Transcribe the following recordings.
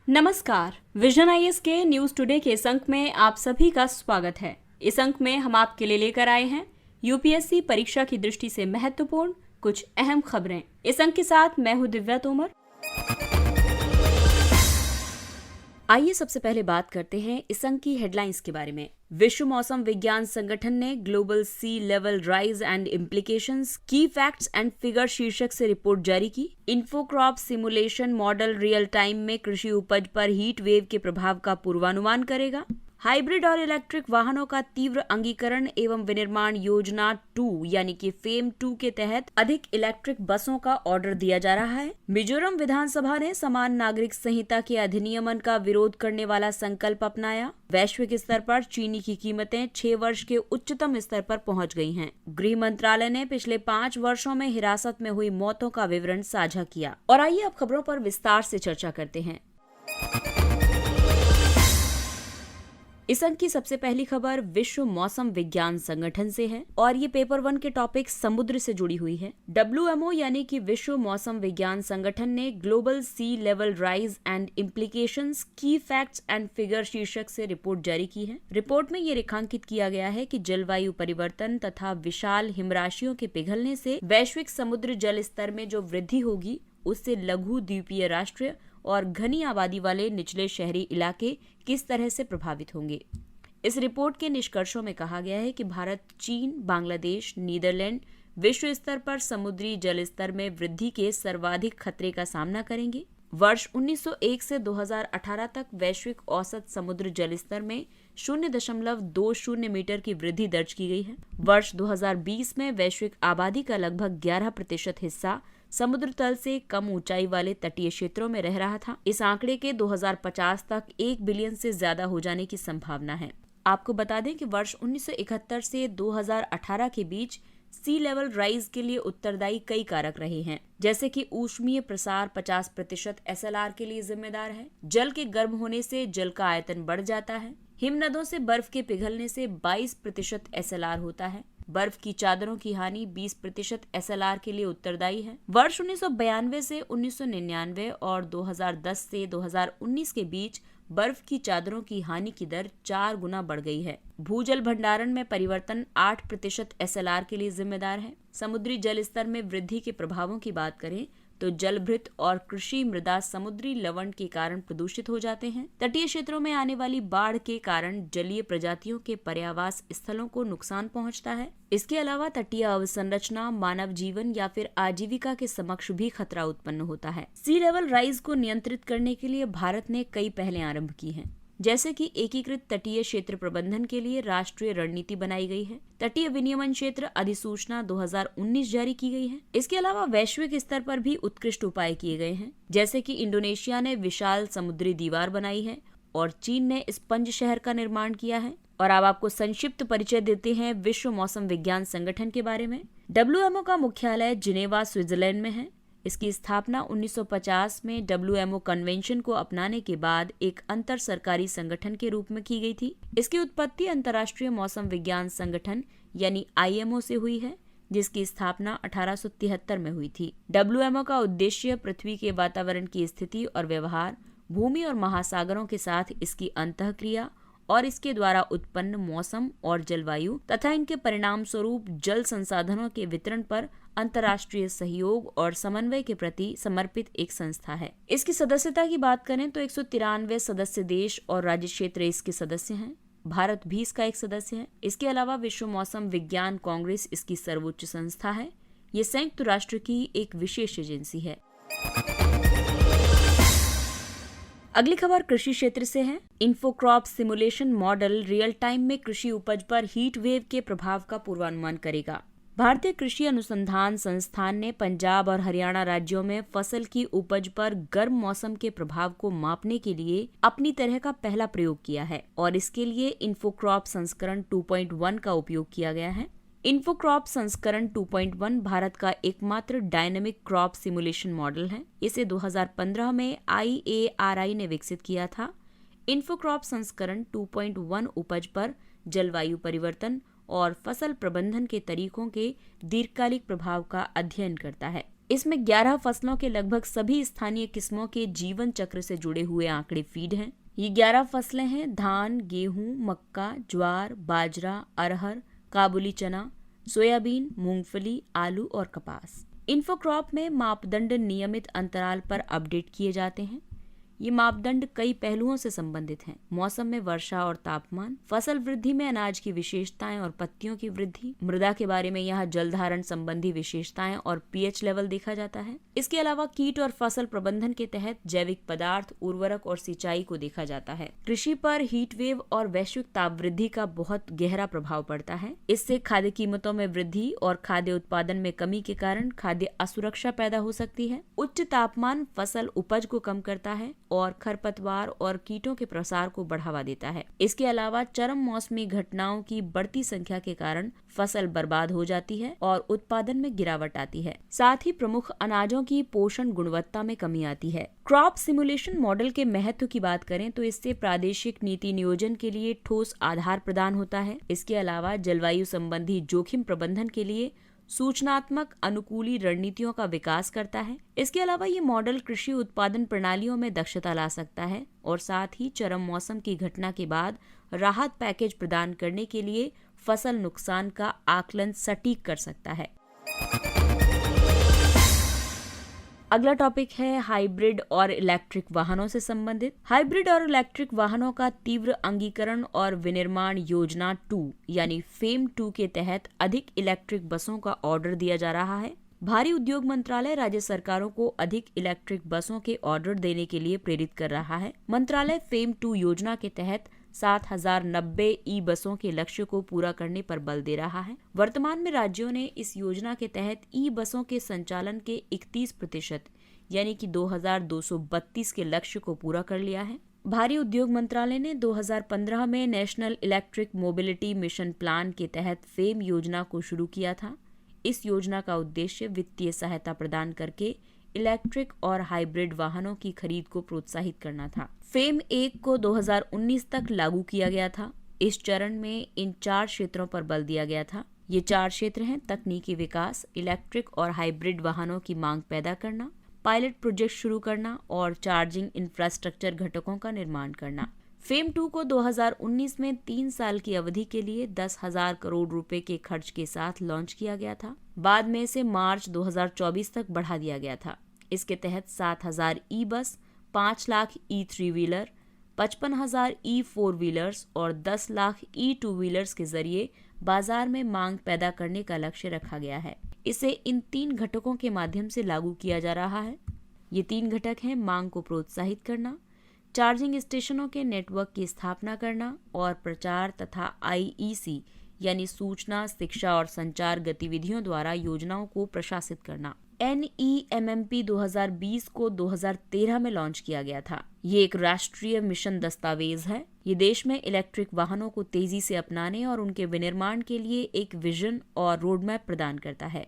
नमस्कार, vision IAS के news today के इस अंक में आप सभी का स्वागत है। इस अंक में हम आपके लिए लेकर आए हैं यूपीएससी परीक्षा की दृष्टि से महत्वपूर्ण कुछ अहम खबरें। इस अंक के साथ मैं हूं दिव्या तोमर। आइए सबसे पहले बात करते हैं इस अंक की हेडलाइंस के बारे में। विश्व मौसम विज्ञान संगठन ने global sea level rise and implications की फैक्ट्स एंड फिगर शीर्षक से रिपोर्ट जारी की। InfoCrop simulation model real time में कृषि उपज पर हीट वेव के प्रभाव का पूर्वानुमान करेगा। हाइब्रिड और इलेक्ट्रिक वाहनों का तीव्र अंगीकरण एवं विनिर्माण योजना 2 यानी कि फेम 2 के तहत अधिक इलेक्ट्रिक बसों का ऑर्डर दिया जा रहा है। मिजोरम विधानसभा ने समान नागरिक संहिता के अधिनियमन का विरोध करने वाला संकल्प अपनाया। वैश्विक स्तर पर चीनी की कीमतें 6 वर्ष के उच्चतम स्तर पर पहुंच गई हैं। गृह मंत्रालय ने पिछले 5 वर्षों में हिरासत में हुई मौतों का विवरण साझा किया। और आइए अब खबरों पर विस्तार से चर्चा करते हैं। इस अंक की सबसे पहली खबर विश्व मौसम विज्ञान संगठन से है और ये पेपर 1 के टॉपिक समुद्र से जुड़ी हुई है। WMO यानी कि विश्व मौसम विज्ञान संगठन ने global sea level rise and implications की फैक्ट्स एंड फिगर शीर्षक से रिपोर्ट जारी की है। रिपोर्ट में ये रेखांकित किया गया है कि जलवायु परिवर्तन तथा विशाल हिमराशियों के पिघलने से वैश्विक समुद्र जल स्तर में जो वृद्धि होगी उससे लघु द्वीपीय राष्ट्र और घनी आबादी वाले निचले शहरी इलाके किस तरह से प्रभावित होंगे। इस रिपोर्ट के निष्कर्षों में कहा गया है कि भारत, चीन, बांग्लादेश, नीदरलैंड विश्व स्तर पर समुद्री जल स्तर में वृद्धि के सर्वाधिक खतरे का सामना करेंगे। वर्ष 1901 से 2018 तक वैश्विक औसत समुद्र जल स्तर में 0.20 मीटर की वृद्धि दर्ज की गई है। वर्ष 2020 में वैश्विक आबादी का लगभग 11% हिस्सा समुद्र तल से कम ऊंचाई वाले तटीय क्षेत्रों में रह रहा था। इस आंकड़े के 2050 तक 1 बिलियन से ज्यादा हो जाने की संभावना है। आपको बता दें कि वर्ष 1971 से 2018 के बीच सी लेवल राइज के लिए उत्तरदायी कई कारक रहे हैं, जैसे कि ऊष्मीय प्रसार 50% SLR के लिए जिम्मेदार है। जल के गर्म होने से जल का आयतन बढ़ जाता है। हिमनदों से बर्फ के पिघलने से 22% SLR होता है। बर्फ की चादरों की हानि 20% SLR के लिए उत्तरदायी है। वर्ष 1992 से 1999 और 2010 से 2019 के बीच बर्फ की चादरों की हानि की दर 4 गुना बढ़ गई है। भूजल भंडारण में परिवर्तन 8% SLR के लिए जिम्मेदार है। समुद्री जल स्तर में वृद्धि के प्रभावों की बात करें तो जलभृत और कृषि मृदा समुद्री लवण के कारण प्रदूषित हो जाते हैं। तटीय क्षेत्रों में आने वाली बाढ़ के कारण जलीय प्रजातियों के पर्यावास स्थलों को नुकसान पहुंचता है। इसके अलावा तटीय अवसंरचना, मानव जीवन या फिर आजीविका के समक्ष भी खतरा उत्पन्न होता है। सी लेवल राइज को नियंत्रित करने के लिए भारत ने कई पहलें आरंभ की हैं, जैसे कि एकीकृत तटीय क्षेत्र प्रबंधन के लिए राष्ट्रीय रणनीति बनाई गई है। तटीय विनियमन क्षेत्र अधिसूचना 2019 जारी की गई है। इसके अलावा वैश्विक स्तर पर भी उत्कृष्ट उपाय किए गए हैं, जैसे कि इंडोनेशिया ने विशाल समुद्री दीवार बनाई है और चीन ने स्पंज शहर का निर्माण किया है। और अब आपको संक्षिप्त परिचय देते हैं विश्व मौसम विज्ञान संगठन के बारे में। WMO का मुख्यालय जिनेवा, स्विट्जरलैंड में है। इसकी स्थापना 1950 में WMO कन्वेंशन को अपनाने के बाद एक अंतर सरकारी संगठन के रूप में की गई थी। इसकी उत्पत्ति अंतर्राष्ट्रीय मौसम विज्ञान संगठन यानी IMO से हुई है, जिसकी स्थापना 1873 में हुई थी। WMO का उद्देश्य पृथ्वी के वातावरण की स्थिति और व्यवहार, भूमि और महासागरों के साथ इसकी अंतःक्रिया और इसके द्वारा उत्पन्न मौसम और जलवायु तथा इनके परिणाम स्वरूप जल संसाधनों के वितरण पर अंतर्राष्ट्रीय सहयोग और समन्वय के प्रति समर्पित एक संस्था है। इसकी सदस्यता की बात करें तो 193 सदस्य देश और राज्य क्षेत्र इसके सदस्य हैं। भारत भी इसका एक सदस्य है। इसके अलावा विश्व मौसम विज्ञान कांग्रेस इसकी सर्वोच्च संस्था है। ये संयुक्त राष्ट्र की एक विशेष एजेंसी है। अगली खबर कृषि क्षेत्र से है। इन्फोक्रॉप सिमुलेशन मॉडल रियल टाइम में कृषि उपज पर हीट वेव के प्रभाव का पूर्वानुमान करेगा। भारतीय कृषि अनुसंधान संस्थान ने पंजाब और हरियाणा राज्यों में फसल की उपज पर गर्म मौसम के प्रभाव को मापने के लिए अपनी तरह का पहला प्रयोग किया है और इसके लिए इन्फोक्रॉप संस्करण 2.1 का उपयोग किया गया है। इन्फोक्रॉप संस्करण 2.1 भारत का एकमात्र डायनेमिक क्रॉप सिमुलेशन मॉडल है। इसे 2015 में IARI ने विकसित किया था। इन्फोक्रॉप संस्करण 2.1 उपज पर जलवायु परिवर्तन और फसल प्रबंधन के तरीकों के दीर्घकालिक प्रभाव का अध्ययन करता है। इसमें 11 फसलों के लगभग सभी स्थानीय किस्मों के जीवन चक्र से जुड़े हुए आंकड़े फीड हैं। ये 11 फसलें हैं धान, गेहूं, मक्का, ज्वार, बाजरा, अरहर, काबुली चना, सोयाबीन, मूंगफली, आलू और कपास। इन्फोक्रॉप में मापदंड नियमित अंतराल पर अपडेट किए जाते हैं। ये मापदंड कई पहलुओं से संबंधित हैं। मौसम में वर्षा और तापमान, फसल वृद्धि में अनाज की विशेषताएं और पत्तियों की वृद्धि, मृदा के बारे में यहाँ जल धारण संबंधी विशेषताएं और पीएच लेवल देखा जाता है। इसके अलावा कीट और फसल प्रबंधन के तहत जैविक पदार्थ, उर्वरक और सिंचाई को देखा जाता है। कृषि पर हीट वेव और वैश्विक ताप वृद्धि का बहुत गहरा प्रभाव पड़ता है। इससे खाद्य कीमतों में वृद्धि और खाद्य उत्पादन में कमी के कारण खाद्य असुरक्षा पैदा हो सकती है। उच्च तापमान फसल उपज को कम करता है और खरपतवार और कीटों के प्रसार को बढ़ावा देता है। इसके अलावा चरम मौसमी घटनाओं की बढ़ती संख्या के कारण फसल बर्बाद हो जाती है और उत्पादन में गिरावट आती है। साथ ही प्रमुख अनाजों की पोषण गुणवत्ता में कमी आती है। क्रॉप सिमुलेशन मॉडल के महत्व की बात करें तो इससे प्रादेशिक नीति नियोजन के लिए ठोस आधार प्रदान होता है। इसके अलावा जलवायु संबंधी जोखिम प्रबंधन के लिए सूचनात्मक अनुकूली रणनीतियों का विकास करता है। इसके अलावा ये मॉडल कृषि उत्पादन प्रणालियों में दक्षता ला सकता है और साथ ही चरम मौसम की घटना के बाद राहत पैकेज प्रदान करने के लिए फसल नुकसान का आकलन सटीक कर सकता है। अगला टॉपिक है हाइब्रिड और इलेक्ट्रिक वाहनों से संबंधित। हाइब्रिड और इलेक्ट्रिक वाहनों का तीव्र अंगीकरण और विनिर्माण योजना 2 यानी फेम 2 के तहत अधिक इलेक्ट्रिक बसों का ऑर्डर दिया जा रहा है। भारी उद्योग मंत्रालय राज्य सरकारों को अधिक इलेक्ट्रिक बसों के ऑर्डर देने के लिए प्रेरित कर रहा है। मंत्रालय फेम 2 योजना के तहत 7090 ई बसों के लक्ष्य को पूरा करने पर बल दे रहा है। वर्तमान में राज्यों ने इस योजना के तहत ई बसों के संचालन के 31% यानी कि 2232 के लक्ष्य को पूरा कर लिया है। भारी उद्योग मंत्रालय ने 2015 में national electric mobility mission plan के तहत फेम योजना को शुरू किया था। इस योजना का उद्देश्य वित्तीय सहायता प्रदान करके इलेक्ट्रिक और हाइब्रिड वाहनों की खरीद को प्रोत्साहित करना था। फेम 1 को 2019 तक लागू किया गया था। इस चरण में इन 4 क्षेत्रों पर बल दिया गया था। ये 4 क्षेत्र हैं तकनीकी विकास, इलेक्ट्रिक और हाइब्रिड वाहनों की मांग पैदा करना, पायलट प्रोजेक्ट शुरू करना और चार्जिंग इंफ्रास्ट्रक्चर घटकों का निर्माण करना। फेम 2 को 2019 में 3 साल की अवधि के लिए 10,000 करोड़ रुपए के खर्च के साथ लॉन्च किया गया था। बाद में इसे मार्च 2024 तक बढ़ा दिया गया था। इसके तहत 7,000 ई बस, 5 लाख ई 3 व्हीलर, 55,000 ई 4 व्हीलर्स और 10 लाख ई 2 व्हीलर्स के जरिए बाजार में मांग पैदा करने का लक्ष्य रखा गया है। इसे इन 3 घटकों के माध्यम से लागू किया जा रहा है। ये 3 घटक हैं मांग को प्रोत्साहित करना, चार्जिंग स्टेशनों के नेटवर्क की स्थापना करना और प्रचार तथा IEC यानी सूचना, शिक्षा और संचार गतिविधियों द्वारा योजनाओं को प्रशासित करना। NEMMP 2020 को 2013 में लॉन्च किया गया था। ये एक राष्ट्रीय मिशन दस्तावेज है। ये देश में इलेक्ट्रिक वाहनों को तेजी से अपनाने और उनके विनिर्माण के लिए एक विजन और रोडमैप प्रदान करता है।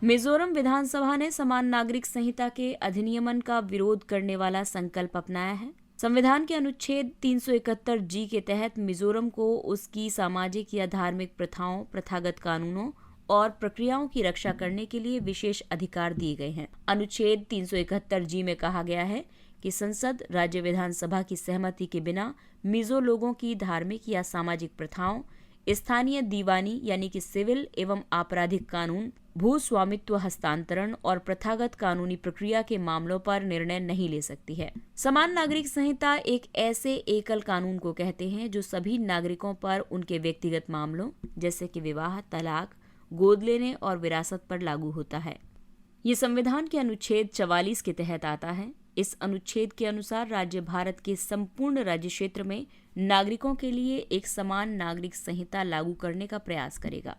मिजोरम विधानसभा ने समान नागरिक संहिता के अधिनियमन का विरोध करने वाला संकल्प अपनाया है। संविधान के अनुच्छेद 371 जी के तहत मिजोरम को उसकी सामाजिक या धार्मिक प्रथाओं, प्रथागत कानूनों और प्रक्रियाओं की रक्षा करने के लिए विशेष अधिकार दिए गए हैं। अनुच्छेद 371 जी में कहा गया है कि संसद राज्य विधानसभा की सहमति के बिना मिजो लोगों की धार्मिक या सामाजिक प्रथाओं, स्थानीय दीवानी यानी कि सिविल एवं आपराधिक कानून, भू स्वामित्व हस्तांतरण और प्रथागत कानूनी प्रक्रिया के मामलों पर निर्णय नहीं ले सकती है। समान नागरिक संहिता एक ऐसे एकल कानून को कहते हैं जो सभी नागरिकों पर उनके व्यक्तिगत मामलों जैसे कि विवाह, तलाक, गोद लेने और विरासत पर लागू होता है। ये संविधान के अनुच्छेद 44 के तहत आता है। इस अनुच्छेद के अनुसार राज्य भारत के संपूर्ण राज्य क्षेत्र में नागरिकों के लिए एक समान नागरिक संहिता लागू करने का प्रयास करेगा।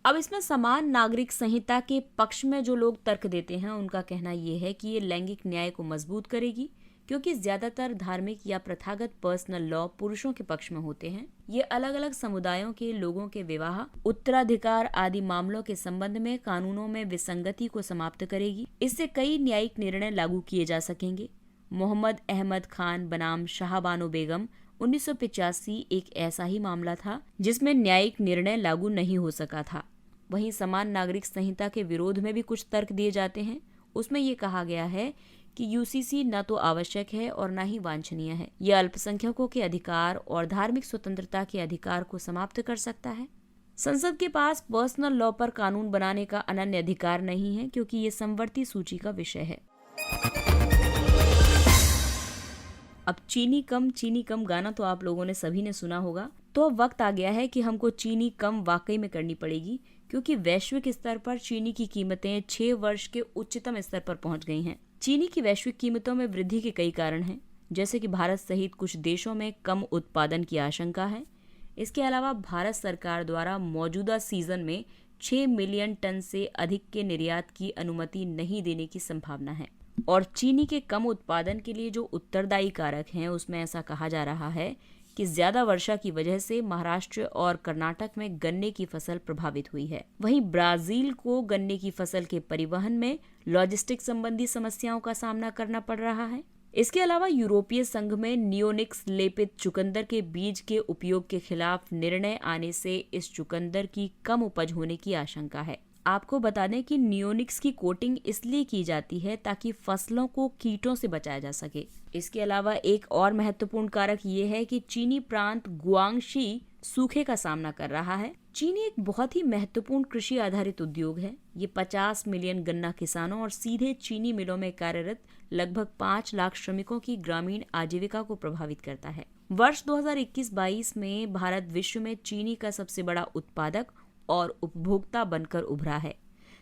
अब इसमें समान नागरिक संहिता के पक्ष में जो लोग तर्क देते हैं उनका कहना यह है कि ये लैंगिक न्याय को मजबूत करेगी, क्योंकि ज्यादातर धार्मिक या प्रथागत पर्सनल लॉ पुरुषों के पक्ष में होते हैं। ये अलग अलग समुदायों के लोगों के विवाह, उत्तराधिकार आदि मामलों के संबंध में कानूनों में विसंगति को समाप्त करेगी। इससे कई न्यायिक निर्णय लागू किए जा सकेंगे। मोहम्मद अहमद खान बनाम शाहबानो बेगम 1985 एक ऐसा ही मामला था जिसमें न्यायिक निर्णय लागू नहीं हो सका था। वहीं समान नागरिक संहिता के विरोध में भी कुछ तर्क दिए जाते हैं। उसमें ये कहा गया है कि यूसीसी न तो आवश्यक है और न ही वांछनीय है। यह अल्पसंख्यकों के अधिकार और धार्मिक स्वतंत्रता के अधिकार को समाप्त कर सकता है। संसद के पास पर्सनल लॉ पर कानून बनाने का अनन्य अधिकार नहीं है, क्योंकि ये समवर्ती सूची का विषय है। अब चीनी कम गाना तो आप लोगों ने सभी ने सुना होगा। तो अब वक्त आ गया है कि हमको चीनी कम वाकई में करनी पड़ेगी, क्योंकि वैश्विक स्तर पर चीनी की कीमतें 6 वर्ष के उच्चतम स्तर पर पहुंच गई हैं। चीनी की वैश्विक कीमतों में वृद्धि के कई कारण हैं, जैसे कि भारत सहित कुछ देशों में कम उत्पादन की आशंका है। इसके अलावा भारत सरकार द्वारा मौजूदा सीजन में 6 मिलियन टन से अधिक के निर्यात की अनुमति नहीं देने की संभावना है। और चीनी के कम उत्पादन के लिए जो उत्तरदायी कारक हैं, उसमें ऐसा कहा जा रहा है कि ज्यादा वर्षा की वजह से महाराष्ट्र और कर्नाटक में गन्ने की फसल प्रभावित हुई है। वहीं ब्राजील को गन्ने की फसल के परिवहन में लॉजिस्टिक संबंधी समस्याओं का सामना करना पड़ रहा है। इसके अलावा यूरोपीय संघ में नियोनिक्स लेपित चुकंदर के बीज के उपयोग के खिलाफ निर्णय आने से इस चुकंदर की कम उपज होने की आशंका है। आपको बता दें कि नियोनिक्स की कोटिंग इसलिए की जाती है ताकि फसलों को कीटों से बचाया जा सके। इसके अलावा एक और महत्वपूर्ण कारक ये है कि चीनी प्रांत गुआंगशी सूखे का सामना कर रहा है। चीनी एक बहुत ही महत्वपूर्ण कृषि आधारित उद्योग है। ये 50 मिलियन गन्ना किसानों और सीधे चीनी मिलों में कार्यरत लगभग 5 लाख श्रमिकों की ग्रामीण आजीविका को प्रभावित करता है। वर्ष 2021-22 में भारत विश्व में चीनी का सबसे बड़ा उत्पादक और उपभोक्ता बनकर उभरा है।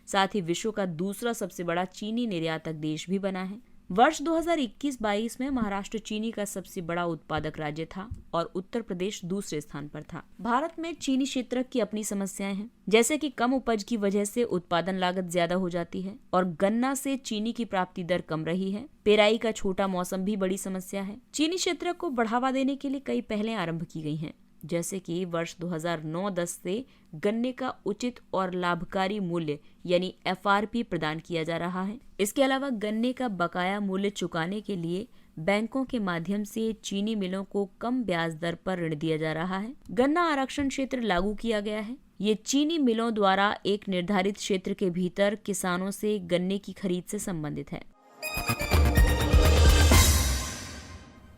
साथ ही विश्व का दूसरा सबसे बड़ा चीनी निर्यातक देश भी बना है। वर्ष 2021-22 में महाराष्ट्र चीनी का सबसे बड़ा उत्पादक राज्य था और उत्तर प्रदेश दूसरे स्थान पर था। भारत में चीनी क्षेत्र की अपनी समस्याएं हैं, जैसे कि कम उपज की वजह से उत्पादन लागत ज्यादा हो जाती है और गन्ना से चीनी की प्राप्ति दर कम रही है। पेराई का छोटा मौसम भी बड़ी समस्या है। चीनी क्षेत्र को बढ़ावा देने के लिए कई पहलें आरंभ की गई हैं, जैसे कि वर्ष 2009-10 से गन्ने का उचित और लाभकारी मूल्य यानी FRP प्रदान किया जा रहा है। इसके अलावा गन्ने का बकाया मूल्य चुकाने के लिए बैंकों के माध्यम से चीनी मिलों को कम ब्याज दर पर ऋण दिया जा रहा है। गन्ना आरक्षण क्षेत्र लागू किया गया है। ये चीनी मिलों द्वारा एक निर्धारित क्षेत्र के भीतर किसानों से गन्ने की खरीद से संबंधित है।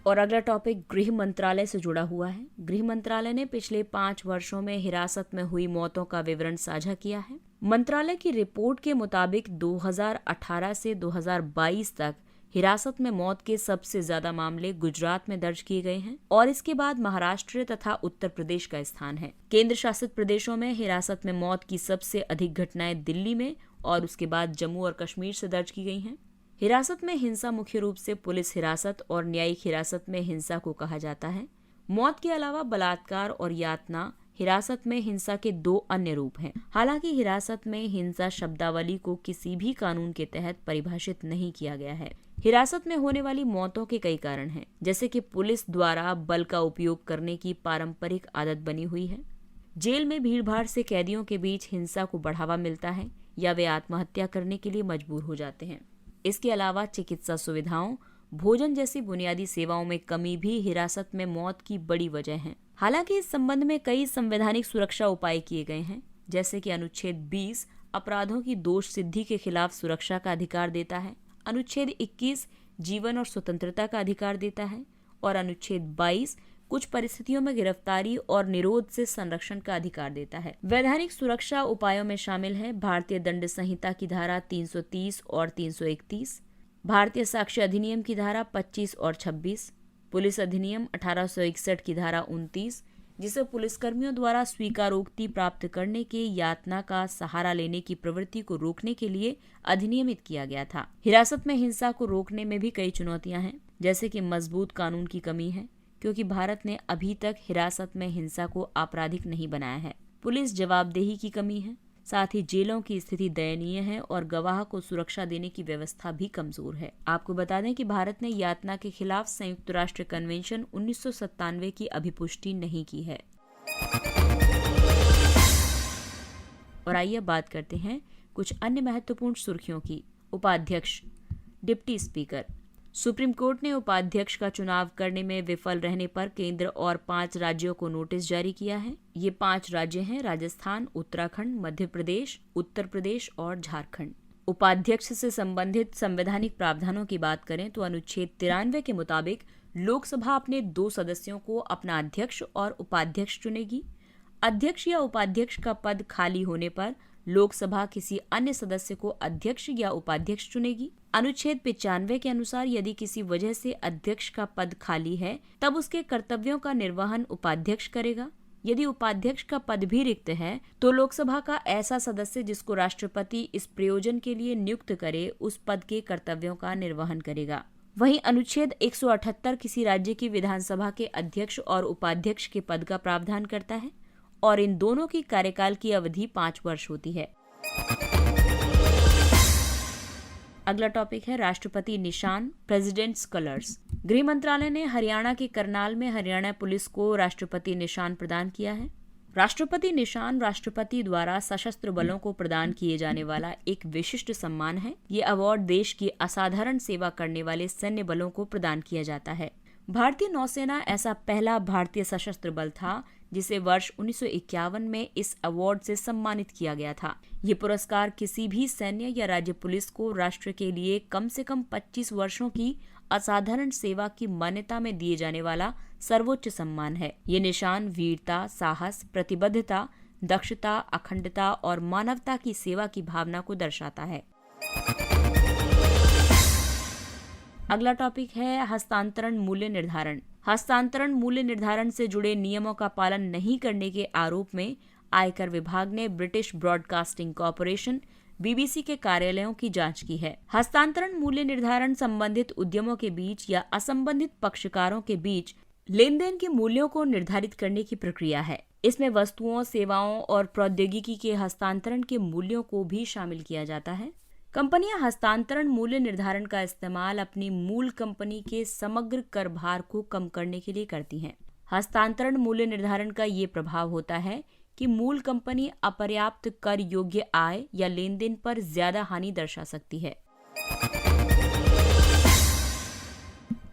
और अगला टॉपिक गृह मंत्रालय से जुड़ा हुआ है। गृह मंत्रालय ने पिछले 5 वर्षों में हिरासत में हुई मौतों का विवरण साझा किया है। मंत्रालय की रिपोर्ट के मुताबिक 2018 से 2022 तक हिरासत में मौत के सबसे ज्यादा मामले गुजरात में दर्ज किए गए हैं और इसके बाद महाराष्ट्र तथा उत्तर प्रदेश का स्थान है। केंद्र शासित प्रदेशों में हिरासत में मौत की सबसे अधिक घटनाएं दिल्ली में और उसके बाद जम्मू और कश्मीर से दर्ज की गई हैं। हिरासत में हिंसा मुख्य रूप से पुलिस हिरासत और न्यायिक हिरासत में हिंसा को कहा जाता है। मौत के अलावा बलात्कार और यातना हिरासत में हिंसा के 2 अन्य रूप हैं। हालांकि हिरासत में हिंसा शब्दावली को किसी भी कानून के तहत परिभाषित नहीं किया गया है। हिरासत में होने वाली मौतों के कई कारण हैं, जैसे कि पुलिस द्वारा बल का उपयोग करने की पारंपरिक आदत बनी हुई है, जेल में भीड़भाड़ से कैदियों के बीच हिंसा को बढ़ावा मिलता है या वे आत्महत्या करने के लिए मजबूर हो जाते हैं। इसके अलावा चिकित्सा सुविधाओं, भोजन जैसी बुनियादी सेवाओं में कमी भी हिरासत में मौत की बड़ी वजह है। हालांकि इस संबंध में कई संवैधानिक सुरक्षा उपाय किए गए हैं, जैसे कि अनुच्छेद 20 अपराधों की दोष सिद्धि के खिलाफ सुरक्षा का अधिकार देता है, अनुच्छेद 21 जीवन और स्वतंत्रता का अधिकार देता है और अनुच्छेद 22 कुछ परिस्थितियों में गिरफ्तारी और निरोध से संरक्षण का अधिकार देता है। वैधानिक सुरक्षा उपायों में शामिल है भारतीय दंड संहिता की धारा 330 और 331, भारतीय साक्ष्य अधिनियम की धारा 25 और 26, पुलिस अधिनियम 1861 की धारा 29, जिसे पुलिसकर्मियों द्वारा स्वीकारोक्ति प्राप्त करने के यातना का सहारा लेने की प्रवृत्ति को रोकने के लिए अधिनियमित किया गया था। हिरासत में हिंसा को रोकने में भी कई चुनौतियां हैं, जैसे कि मजबूत कानून की कमी है, क्योंकि भारत ने अभी तक हिरासत में हिंसा को आपराधिक नहीं बनाया है। पुलिस जवाबदेही की कमी है, साथ ही जेलों की स्थिति दयनीय है और गवाह को सुरक्षा देने की व्यवस्था भी कमजोर है। आपको बता दें कि भारत ने यातना के खिलाफ संयुक्त राष्ट्र कन्वेंशन 1997 की अभिपुष्टि नहीं की है। और आइए बात करते हैं कुछ अन्य महत्वपूर्ण सुर्खियों की। उपाध्यक्ष, डिप्टी स्पीकर, सुप्रीम कोर्ट ने उपाध्यक्ष का चुनाव करने में विफल रहने पर केंद्र और 5 राज्यों को नोटिस जारी किया है। ये 5 राज्य हैं राजस्थान, उत्तराखंड, मध्य प्रदेश, उत्तर प्रदेश और झारखंड। उपाध्यक्ष से संबंधित संवैधानिक प्रावधानों की बात करें तो अनुच्छेद 93 के मुताबिक लोकसभा अपने 2 सदस्यों को अपना अध्यक्ष और उपाध्यक्ष चुनेगी। अध्यक्ष या उपाध्यक्ष का पद खाली होने पर लोकसभा किसी अन्य सदस्य को अध्यक्ष या उपाध्यक्ष चुनेगी। अनुच्छेद 95 के अनुसार यदि किसी वजह से अध्यक्ष का पद खाली है तब उसके कर्तव्यों का निर्वहन उपाध्यक्ष करेगा। यदि उपाध्यक्ष का पद भी रिक्त है तो लोकसभा का ऐसा सदस्य जिसको राष्ट्रपति इस प्रयोजन के लिए नियुक्त करे उस पद के कर्तव्यों का निर्वहन करेगा। वहीं अनुच्छेद 178 किसी राज्य की विधानसभा के अध्यक्ष और उपाध्यक्ष के पद का प्रावधान करता है और इन दोनों की कार्यकाल की अवधि 5 वर्ष होती है। अगला टॉपिक है राष्ट्रपति निशान, प्रेसिडेंट्स कलर्स। गृह मंत्रालय ने हरियाणा के करनाल में हरियाणा पुलिस को राष्ट्रपति निशान प्रदान किया है। राष्ट्रपति निशान राष्ट्रपति द्वारा सशस्त्र बलों को प्रदान किए जाने वाला एक विशिष्ट सम्मान है। ये अवार्ड देश की असाधारण सेवा करने वाले सैन्य बलों को प्रदान किया जाता है। भारतीय नौसेना ऐसा पहला भारतीय सशस्त्र बल था जिसे वर्ष 1951 में इस अवार्ड से सम्मानित किया गया था। ये पुरस्कार किसी भी सैन्य या राज्य पुलिस को राष्ट्र के लिए कम से कम 25 वर्षों की असाधारण सेवा की मान्यता में दिए जाने वाला सर्वोच्च सम्मान है। ये निशान वीरता, साहस, प्रतिबद्धता, दक्षता, अखंडता और मानवता की सेवा की भावना को दर्शाता है। अगला टॉपिक है हस्तांतरण मूल्य निर्धारण। हस्तांतरण मूल्य निर्धारण से जुड़े नियमों का पालन नहीं करने के आरोप में आयकर विभाग ने ब्रिटिश ब्रॉडकास्टिंग कॉरपोरेशन बीबीसी के कार्यालयों की जांच की है। हस्तांतरण मूल्य निर्धारण संबंधित उद्यमों के बीच या असंबंधित पक्षकारों के बीच लेन देन के मूल्यों को निर्धारित करने की प्रक्रिया है। इसमें वस्तुओं, सेवाओं और प्रौद्योगिकी के हस्तांतरण के मूल्यों को भी शामिल किया जाता है। कंपनियां हस्तांतरण मूल्य निर्धारण का इस्तेमाल अपनी मूल कंपनी के समग्र कर भार को कम करने के लिए करती हैं। हस्तांतरण मूल्य निर्धारण का ये प्रभाव होता है कि मूल कंपनी अपर्याप्त कर योग्य आय या लेन देन पर ज्यादा हानि दर्शा सकती है।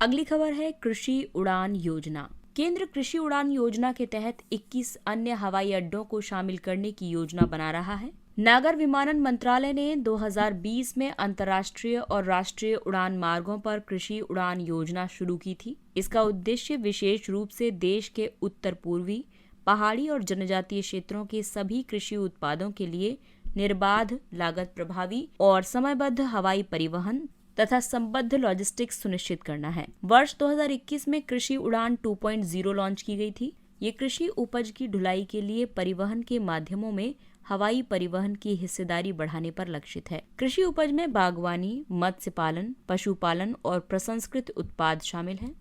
अगली खबर है कृषि उड़ान योजना। केंद्र कृषि उड़ान योजना के तहत 21 अन्य हवाई अड्डों को शामिल करने की योजना बना रहा है। नागर विमानन मंत्रालय ने 2020 में अंतर्राष्ट्रीय और राष्ट्रीय उड़ान मार्गों पर कृषि उड़ान योजना शुरू की थी। इसका उद्देश्य विशेष रूप से देश के उत्तर पूर्वी, पहाड़ी और जनजातीय क्षेत्रों के सभी कृषि उत्पादों के लिए निर्बाध, लागत प्रभावी और समयबद्ध हवाई परिवहन तथा संबद्ध लॉजिस्टिक्स सुनिश्चित करना है। वर्ष 2021 में कृषि उड़ान 2.0 लॉन्च की गई थी। ये कृषि उपज की ढुलाई के लिए परिवहन के माध्यमों में हवाई परिवहन की हिस्सेदारी बढ़ाने पर लक्षित है। कृषि उपज में बागवानी, मत्स्य पालन, पशुपालन और प्रसंस्कृत उत्पाद शामिल हैं।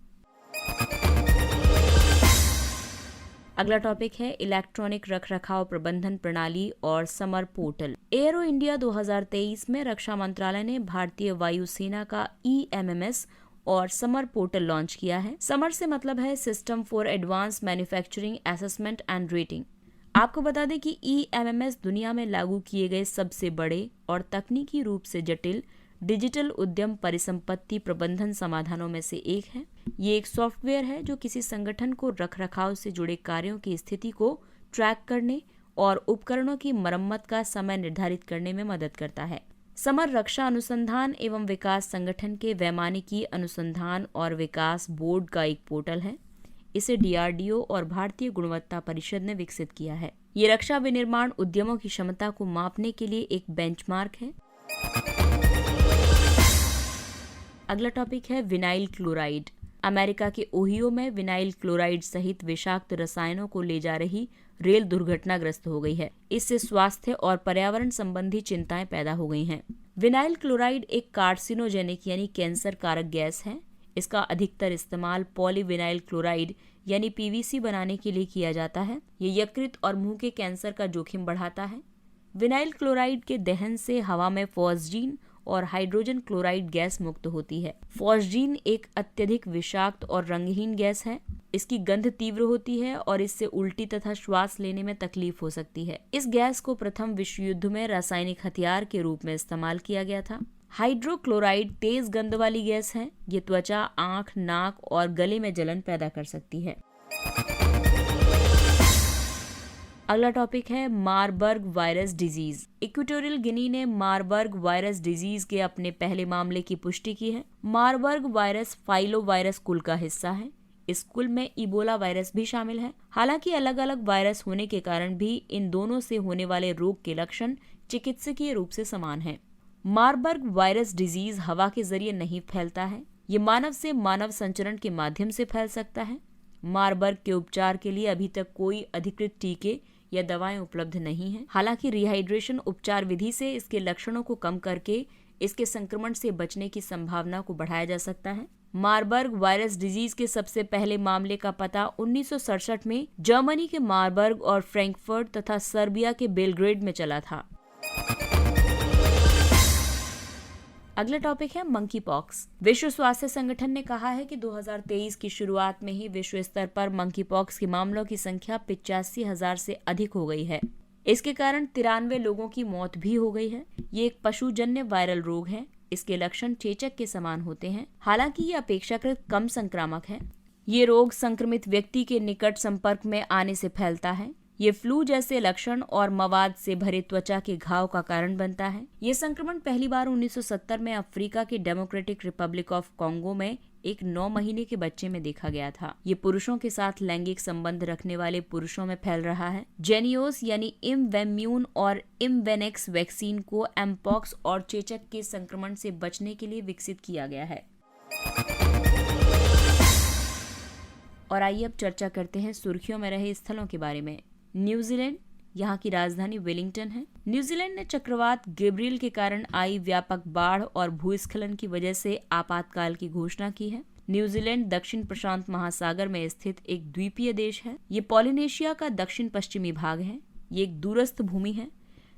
अगला टॉपिक है इलेक्ट्रॉनिक रखरखाव प्रबंधन प्रणाली और समर पोर्टल। एयरो इंडिया 2023 में रक्षा मंत्रालय ने भारतीय वायुसेना का EMMS और समर पोर्टल लॉन्च किया है। समर से मतलब है system for advance manufacturing assessment and rating. आपको बता दें कि EMMS दुनिया में लागू किए गए सबसे बड़े और तकनीकी रूप से जटिल डिजिटल उद्यम परिसंपत्ति प्रबंधन समाधानों में से एक है। ये एक सॉफ्टवेयर है जो किसी संगठन को रखरखाव से जुड़े कार्यों की स्थिति को ट्रैक करने और उपकरणों की मरम्मत का समय निर्धारित करने में मदद करता है। समर रक्षा अनुसंधान एवं विकास संगठन के वैमानिकी अनुसंधान और विकास बोर्ड का एक पोर्टल है। इसे DRDO और भारतीय गुणवत्ता परिषद ने विकसित किया है। ये रक्षा विनिर्माण उद्यमों की क्षमता को मापने के लिए एक बेंचमार्क है। अगला टॉपिक है विनाइल क्लोराइड। अमेरिका के ओहियो में विनाइल क्लोराइड सहित विषाक्त रसायनों को ले जा रही रेल दुर्घटनाग्रस्त हो गई है। इससे स्वास्थ्य और पर्यावरण संबंधी चिंताएं पैदा हो गई हैं। विनाइल क्लोराइड एक कार्सिनोजेनिक यानी कैंसर कारक गैस है। इसका अधिकतर इस्तेमाल पॉलीविनाइल क्लोराइड यानी PVC बनाने के लिए किया जाता है। ये यकृत और मुंह के कैंसर का जोखिम बढ़ाता है। विनाइल क्लोराइड के दहन से हवा में फॉस्जीन और हाइड्रोजन क्लोराइड गैस मुक्त होती है। फॉस्जीन एक अत्यधिक विषाक्त और रंगहीन गैस है। इसकी गंध तीव्र होती है और इससे उल्टी तथा श्वास लेने में तकलीफ हो सकती है। इस गैस को प्रथम विश्व युद्ध में रासायनिक हथियार के रूप में इस्तेमाल किया गया था। हाइड्रोक्लोराइड तेज गंध वाली गैस है। ये त्वचा, आंख, नाक और गले में जलन पैदा कर सकती है। अगला टॉपिक है Marburg virus disease. Equatorial Guinea ने मारबर्ग वायरस डिजीज के अपने पहले मामले की पुष्टि की है। मारबर्ग वायरस फाइलोवायरस कुल का हिस्सा है। इस कुल में इबोला वायरस भी शामिल है। हालांकि अलग अलग वायरस होने के कारण भी इन दोनों से होने वाले रोग के लक्षण चिकित्सकीय रूप से समान हैं। मारबर्ग वायरस डिजीज हवा के जरिए नहीं फैलता है। ये मानव से मानव संचरण के माध्यम से फैल सकता है। मारबर्ग के उपचार के लिए अभी तक कोई अधिकृत टीके या दवाएं उपलब्ध नहीं हैं। हालांकि रिहाइड्रेशन उपचार विधि से इसके लक्षणों को कम करके इसके संक्रमण से बचने की संभावना को बढ़ाया जा सकता है। मारबर्ग वायरस डिजीज के सबसे पहले मामले का पता 1967 में जर्मनी के मारबर्ग और फ्रैंकफर्ट तथा सर्बिया के बेलग्रेड में चला था। अगला टॉपिक है मंकी पॉक्स। विश्व स्वास्थ्य संगठन ने कहा है कि 2023 की शुरुआत में ही विश्व स्तर पर मंकी पॉक्स के मामलों की संख्या 85,000 से अधिक हो गई है। इसके कारण 93 लोगों की मौत भी हो गई है। ये एक पशुजन्य वायरल रोग है। इसके लक्षण चेचक के समान होते हैं। हालांकि ये अपेक्षाकृत कम संक्रामक है। ये रोग संक्रमित व्यक्ति के निकट संपर्क में आने से फैलता है। ये फ्लू जैसे लक्षण और मवाद से भरे त्वचा के घाव का कारण बनता है। ये संक्रमण पहली बार 1970 में अफ्रीका के डेमोक्रेटिक रिपब्लिक ऑफ कॉन्गो में एक 9 महीने के बच्चे में देखा गया था। ये पुरुषों के साथ लैंगिक संबंध रखने वाले पुरुषों में फैल रहा है। जेनियोस यानी इमवेम्यून और इमवेनेक्स वैक्सीन को एमपॉक्स और चेचक के संक्रमण से बचने के लिए विकसित किया गया है। और आइए अब चर्चा करते हैं सुर्खियों में रहे स्थलों के बारे में। न्यूजीलैंड, यहाँ की राजधानी वेलिंगटन है। न्यूजीलैंड ने चक्रवात गैब्रियल के कारण आई व्यापक बाढ़ और भूस्खलन की वजह से आपातकाल की घोषणा की है। न्यूजीलैंड दक्षिण प्रशांत महासागर में स्थित एक द्वीपीय देश है। ये पॉलिनेशिया का दक्षिण पश्चिमी भाग है। ये एक दूरस्थ भूमि है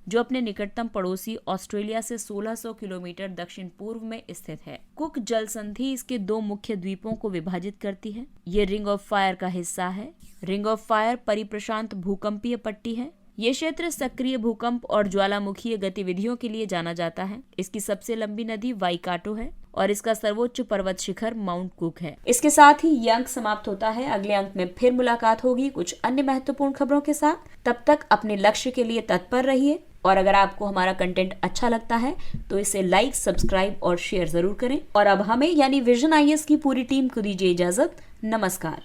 जो अपने निकटतम पड़ोसी ऑस्ट्रेलिया से 1600 किलोमीटर दक्षिण पूर्व में स्थित है। कुक जल संधि इसके 2 मुख्य द्वीपों को विभाजित करती है। ये रिंग ऑफ फायर का हिस्सा है। रिंग ऑफ फायर परिप्रशांत भूकंपीय पट्टी है। ये क्षेत्र सक्रिय भूकंप और ज्वालामुखीय गतिविधियों के लिए जाना जाता है। इसकी सबसे लंबी नदी वाईकाटो है और इसका सर्वोच्च पर्वत शिखर माउंट कुक है। इसके साथ ही ये अंक समाप्त होता है। अगले अंक में फिर मुलाकात होगी कुछ अन्य महत्वपूर्ण खबरों के साथ। तब तक अपने लक्ष्य के लिए तत्पर रहिए और अगर आपको हमारा कंटेंट अच्छा लगता है तो इसे लाइक, सब्सक्राइब और शेयर जरूर करें। और अब हमें यानी विजन IAS की पूरी टीम को दीजिए इजाजत। नमस्कार।